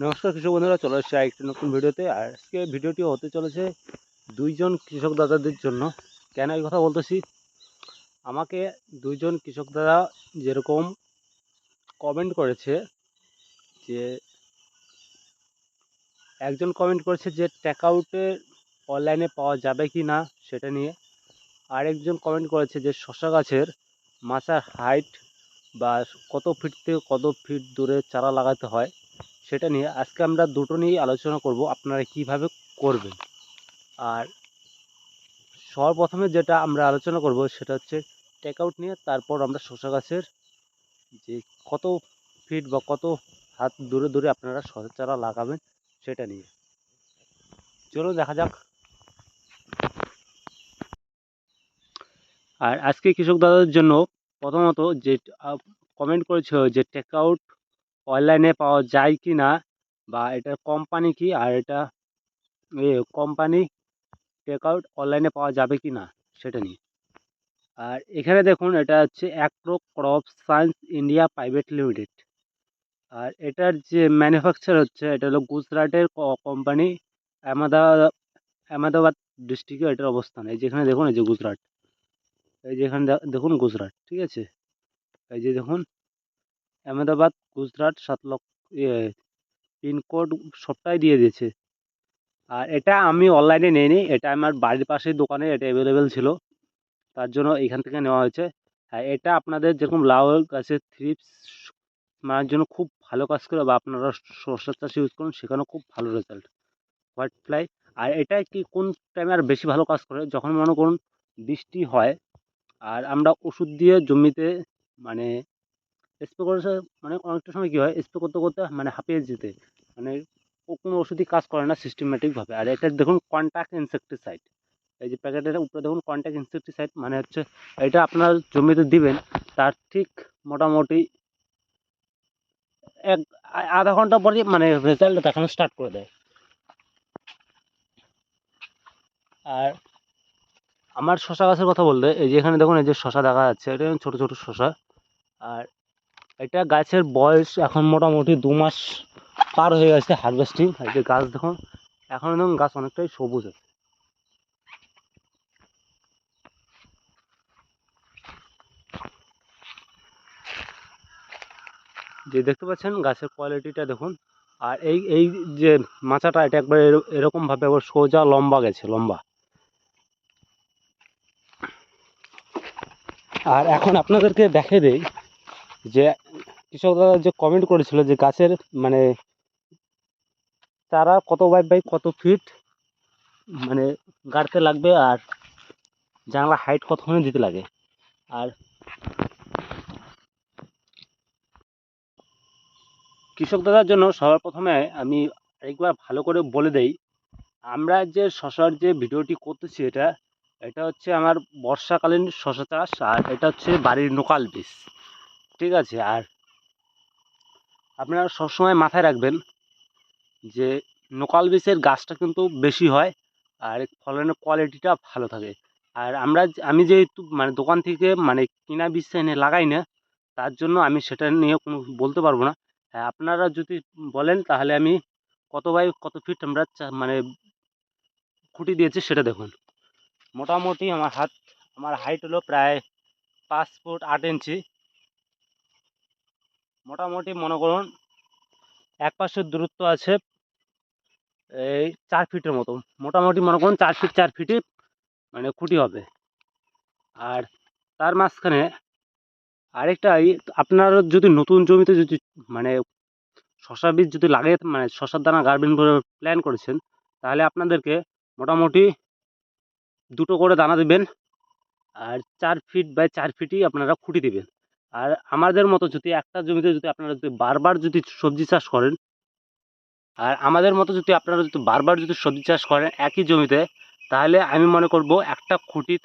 নমস্কার কৃষক বন্ধুরা, চলে এসেছে আরেকটি নতুন ভিডিওতে। আর আজকে ভিডিওটি হতে চলেছে দুইজন কৃষক দাদাদের জন্য। কেন এই কথা বলতেছি, আমাকে দুইজন কৃষক দাদা যেরকম কমেন্ট করেছে, যে একজন কমেন্ট করেছে যে টেকআউটে অনলাইনে পাওয়া যাবে কি না সেটা নিয়ে, আরেকজন কমেন্ট করেছে যে শশা গাছের মাচার হাইট বা কত ফিট থেকে কত ফিট দূরে চারা লাগাতে হয় সেটা নিয়ে। আজকে আমরা দুটো নিয়েই আলোচনা করব, আপনারা কিভাবে করবেন। আর সর্বপ্রথমে যেটা আমরা আলোচনা করব সেটা হচ্ছে টেকআউট নিয়ে, তারপর আমরা শসা গাছের যে কত ফিট বা কত হাত দূরে দূরে আপনারা শসা চারা লাগাবেন সেটা নিয়ে। চলো দেখা যাক। আর আজকে কৃষক দাদাদের জন্য প্রথমত যে কমেন্ট করেছিল যে টেকআউট অনলাইনে পাওয়া যায় কি না, বা এটার কোম্পানি কি, আর এটা কোম্পানি টেকআউট অনলাইনে পাওয়া যাবে কি না সেটা নিয়ে। আর এখানে দেখুন, এটা হচ্ছে agro crop science India private limited. আর এটার যে ম্যানুফ্যাকচার হচ্ছে, এটা হলো গুজরাটের কোম্পানি। আহমেদাবাদ ডিস্ট্রিক্টে এটার অবস্থান। এই যেখানে দেখুন, এই যে গুজরাট, এই যেখানে দেখুন গুজরাট, ঠিক আছে। এই যে দেখুন আহমেদাবাদ গুজরাট, 7 লক্ষ পিনকোড সবটাই দিয়ে দিয়েছে। আর এটা আমি অনলাইনে নিইনি, এটা আমার বাড়ির পাশের দোকানে এটা অ্যাভেলেবেল ছিল, তার জন্য এখান থেকে নেওয়া হয়েছে। হ্যাঁ, এটা আপনাদের যেরকম লাউ গাছের থ্রিপস মারার জন্য খুব ভালো কাজ করে, বা আপনারা সরষের চাষ ইউজ করুন সেখানেও খুব ভালো রেজাল্ট। White fly. আর এটা কি কোন টাইমে আর বেশি ভালো কাজ করে, যখন মনে করুন বৃষ্টি হয় আর আমরা ওষুধ দিয়ে জমিতে মানে স্প্রে করে, মানে অনেকটা সময় কী হয়, স্প্রে করতে করতে মানে হাঁপিয়ে যেতে, মানে কোনো ওষুধই কাজ করে না সিস্টেমেটিকভাবে। আর এটা দেখুন কন্ট্যাক্ট ইনসেকটিসাইড, এই যে প্যাকেটের উপরে দেখুন কন্ট্যাক্ট ইনসেকটিসাইড, মানে হচ্ছে এটা আপনার জমিতে দিবেন তার ঠিক মোটামুটি আধা ঘন্টা পরে মানে রেজাল্ট দেখানো স্টার্ট করে দেয়। আর আমার শশা গাছের কথা বলতে, এই যে এখানে দেখুন, এই যে শশা দেখা যাচ্ছে, এটা ছোট ছোট শশা। আর এটা গাছের বয়স এখন মোটামুটি 2 মাস পার হয়ে গেছে হারভেস্টিং। এই যে গাছ দেখুন, এখন দেখুন গাছ অনেকটাই সবুজ আছে। যে দেখতে পাচ্ছেন গাছের কোয়ালিটিটা দেখুন। আর এই এই যে মাচাটা, এটা একবার এরকমভাবে আবার সোজা লম্বা গেছে, লম্বা। আর এখন আপনাদেরকে দেখে দেই যে কৃষক দাদা যে কমেন্ট করেছিল যে গাছের মানে চারা কত বাই কত ফিট মানে গাড়তে লাগবে, আর জানলা হাইট কতখানি দিতে লাগে। আর কৃষক দাদার জন্য সবার প্রথমে আমি একবার ভালো করে বলে দেই, আমরা যে শশার যে ভিডিওটি করতেছি, এটা এটা হচ্ছে আমার বর্ষাকালীন শশা চাষ, আর এটা হচ্ছে বাড়ির লোকাল বীজ, ঠিক আছে। আর আপনারা সবসময় মাথায় রাখবেন যে লোকাল বীজের গাছটা কিন্তু বেশি হয়, আর ফলনের কোয়ালিটিটা ভালো থাকে। আর আমি যেহেতু মানে দোকান থেকে মানে কিনা বীজ এনে লাগাই না, তার জন্য আমি সেটা নিয়ে কোনো বলতে পারবো না। হ্যাঁ, আপনারা যদি বলেন তাহলে আমি কত বাই কত ফিট আমরা মানে খুঁটি দিয়েছি সেটা দেখুন। মোটামুটি আমার হাইট হলো প্রায় 5 ফুট 8 ইঞ্চি। মোটামুটি মনে করুন এক পাশের দূরত্ব আছে এই 4 ফিটের মতো। মোটামুটি মনে করুন 4 ফিটই মানে খুঁটি হবে। আর তার মাঝখানে আরেকটা আপনারা যদি নতুন জমিতে যদি মানে শশা বীজ যদি লাগে, মানে শশার দানা গাড়বেন বলে প্ল্যান করেছেন, তাহলে আপনাদেরকে মোটামুটি 2টো করে দানা দেবেন। আর 4 ফিট বাই 4 ফিটই আপনারা খুঁটি দিবেন। আর আমাদের মতো যদি একটা জমিতে যদি আপনারা যদি বারবার যদি সবজি চাষ করেন, আর আমাদের মতো যদি আপনারা যদি বারবার যদি সবজি চাষ করেন একই জমিতে, তাহলে আমি মনে করব একটা খুঁটি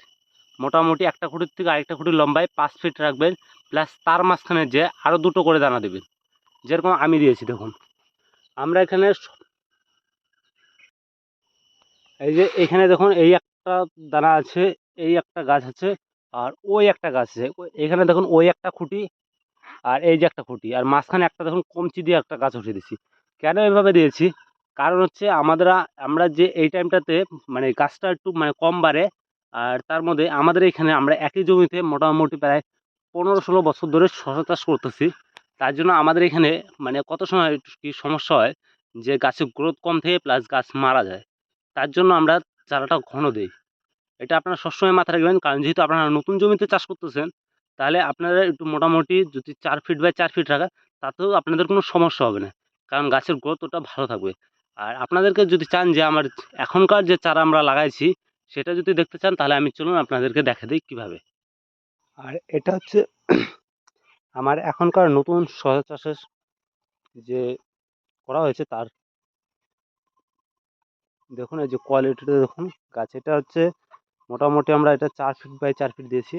মোটামুটি একটা খুঁটির থেকে আরেকটা খুঁটির লম্বায় 5 ফিট রাখবেন, প্লাস তার মাঝখানে যে আরও 2টো করে দানা দেবেন, যেরকম আমি দিয়েছি দেখুন। আমরা এখানে এই যে এখানে দেখুন, এই একটা দানা আছে, এই একটা গাছ আছে, আর ওই একটা গাছ আছে। এখানে দেখুন ওই একটা খুঁটি, আর এই যে একটা খুঁটি, আর মাঝখানে একটা দেখুন কমচি দিয়ে একটা গাছ উঠিয়ে দিচ্ছি। কেন এভাবে দিয়েছি, কারণ হচ্ছে আমরা যে এই টাইমটাতে মানে গাছটা একটু মানে কম বাড়ে, আর তার মধ্যে আমাদের এখানে আমরা একই জমিতে মোটামুটি প্রায় 15-16 বছর ধরে শশা চাষ করতেছি। তার জন্য আমাদের এখানে মানে কত সময় একটু কি সমস্যা হয় যে গাছের গ্রোথ কম থাকে প্লাস গাছ মারা যায়। তার জন্য আমরা চারাটা ঘন দেই। এটা আপনারা সবসময় মাথায় রাখবেন, কারণ যেহেতু আপনারা নতুন জমিতে চাষ করতেছেন, তাহলে আপনারা একটু মোটামুটি যদি 4 ফিট বাই 4 ফিট রাখেন, তাতেও আপনাদের কোনো সমস্যা হবে না, কারণ গাছের গ্রোথ ওটা ভালো থাকবে। আর আপনাদেরকে যদি চান যে আমার এখনকার যে চারা আমরা লাগাইছি সেটা যদি দেখতে চান, তাহলে আমি চলুন আপনাদেরকে দেখা দিই কীভাবে। আর এটা হচ্ছে আমার এখনকার নতুন শশা চাষের যে করা হয়েছে তার দেখুন এই যে কোয়ালিটিটা দেখুন গাছ। এটা হচ্ছে মোটামুটি আমরা এটা 4 ফিট বাই 4 ফিট দিয়েছি।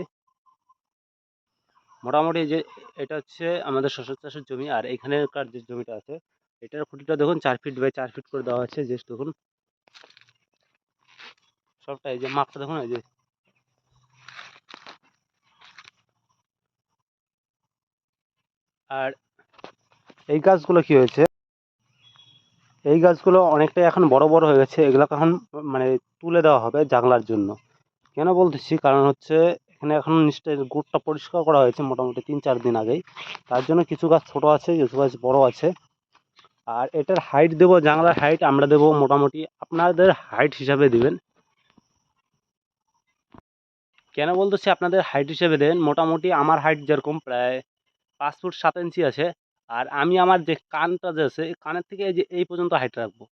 মোটামুটি এই যে এটা হচ্ছে আমাদের শশা চাষের জমি, আর এখানেকার যে জমিটা আছে এটার খুঁটিটা দেখুন 4 ফিট বাই 4 ফিট করে দেওয়া আছে। যে দেখুন সবটা এই যে মাপটা দেখুন এই যে। আর এই গাছগুলো কি হয়েছে, এই গাছগুলো অনেকটাই এখন বড় বড় হয়ে গেছে, এগুলোকে এখন মানে তুলে দেওয়া হবে জাংলার জন্য। কেন বলতেছি, কারণ হচ্ছে এখানে এখন নিচটা গোড়টা পরিষ্কার করা হয়েছে মোটামুটি 3-4 দিন আগেই। তার জন্য কিছু গাছ ছোট আছে, কিছু গাছ বড় আছে। আর এটার হাইট দেবো, জাংলার হাইট আমরা দেবো মোটামুটি আপনাদের হাইট হিসাবে দিবেন। কেন বলতেছি আপনাদের হাইট হিসেবে দেন, মোটামুটি আমার হাইট যেরকম প্রায় 5 ফুট 7 ইঞ্চি আছে। আর আমি আমার যে কানটা যে আছে এই কানের থেকে এই যে এই পর্যন্ত হাইট রাখবো।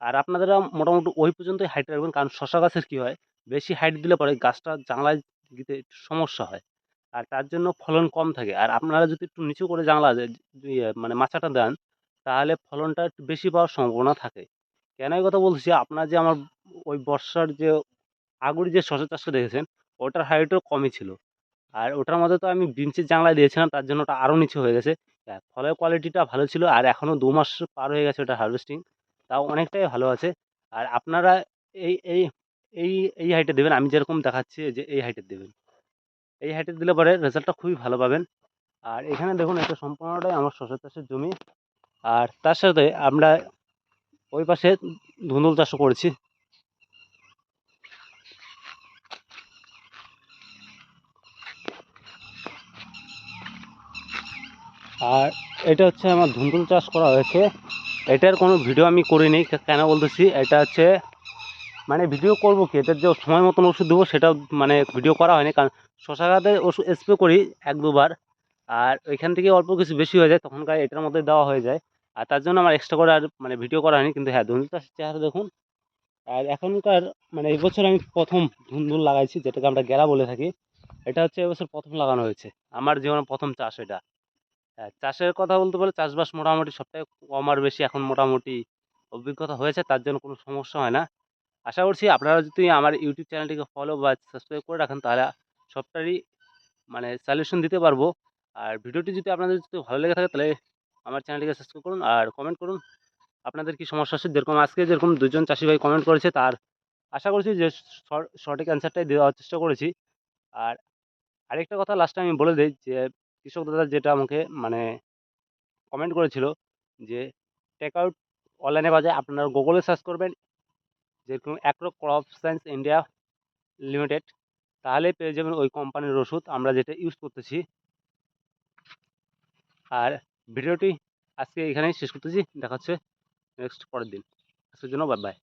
আর আপনারা মোটামুটি ওই পর্যন্তই হাইট রাখবেন, কারণ শশা গাছের কী হয়, বেশি হাইট দিলে পরে গাছটা জাংলায় দিতে একটু সমস্যা হয়, আর তার জন্য ফলন কম থাকে। আর আপনারা যদি একটু নিচু করে জাংলা মানে মাচাটা দেন, তাহলে ফলনটা একটু বেশি পাওয়ার সম্ভাবনা থাকে। কেন এই কথা বলছি, আপনারা যে আমার ওই বর্ষার যে আগুরি যে শশা চাষটা দেখেছেন, ওটার হাইটও কমই ছিল। আর ওটার মধ্যে তো আমি বিমসির জাংলায় দিয়েছিলাম, তার জন্য ওটা আরও নিচু হয়ে গেছে। ফলের কোয়ালিটিটা ভালো ছিল, আর এখনও 2 মাস পার হয়ে গেছে ওটা হারভেস্টিং, তাও অনেকটাই ভালো আছে। আর আপনারা এই এই এই এই হাইটে দেবেন, আমি যেরকম দেখাচ্ছি যে এই হাইটে দেবেন। এই হাইটে দিলে পরে রেজাল্টটা খুবই ভালো পাবেন। আর এখানে দেখুন এটা সম্পূর্ণটাই আমার শশা চাষের জমি। আর তার সাথে আমরা ওই পাশে ধুন্দুল চাষও করেছি। আর এটা হচ্ছে আমার ধুন্দুল চাষ করা হয়েছে। এটার কোনো ভিডিও আমি করিনি, কেন বলতেছি, এটা হচ্ছে মানে ভিডিও করব কি, এটার যে সময় মতন ওষুধ দেবো সেটাও মানে ভিডিও করা হয়নি, কারণ শশা গাছে ওষুধ স্প্রে করি 1-2 বার, আর ওইখান থেকে অল্প কিছু বেশি হয়ে যায়, তখনকার এটার মধ্যে দেওয়া হয়ে যায়। আর তার জন্য আমার এক্সট্রা করে আর মানে ভিডিও করা হয়নি। কিন্তু হ্যাঁ, ধুন্দুল চাষের চেহারা দেখুন। আর এখনকার মানে এই বছর আমি প্রথম ধুন্দুল লাগাইছি, যেটাকে আমরা গ্যাড়া বলে থাকি। এটা হচ্ছে এবছর প্রথম লাগানো হয়েছে, আমার জীবনে প্রথম চাষ এটা। হ্যাঁ, চাষের কথা বলতে পারলে চাষবাস মোটামুটি সবটাই কম আর বেশি এখন মোটামুটি অভিজ্ঞতা হয়েছে, তার জন্য কোনো সমস্যা হয় না। আশা করছি আপনারা যদি আমার ইউটিউব চ্যানেলটিকে ফলো বা সাবস্ক্রাইব করে রাখেন, তাহলে সবটারই মানে সলিউশন দিতে পারবো। আর ভিডিওটি যদি আপনাদের যদি ভালো লেগে থাকে, তাহলে আমার চ্যানেলটিকে সাবস্ক্রাইব করুন আর কমেন্ট করুন আপনাদের কি সমস্যা আছে। যেরকম আজকে যেরকম 2জন চাষি ভাই কমেন্ট করেছে, তার আশা করছি যে সঠিক অ্যান্সারটাই দেওয়ার চেষ্টা করেছি। আর আরেকটা কথা লাস্টে আমি বলে দিই যে কৃষক দাদা যেটা আমাকে মানে কমেন্ট করেছিল যে টেক আউট অনলাইনে বাজারে আপনারা গুগলে সার্চ করবেন যেরকম agro crop science India limited, তাহলে পেয়ে যাবেন ওই কোম্পানির ওষুধ আমরা যেটা ইউজ করতেছি। আর ভিডিওটি আজকে এখানেই শেষ করতেছি, দেখা হচ্ছে নেক্সট পরের দিন। আজকের জন্য বাই বাই।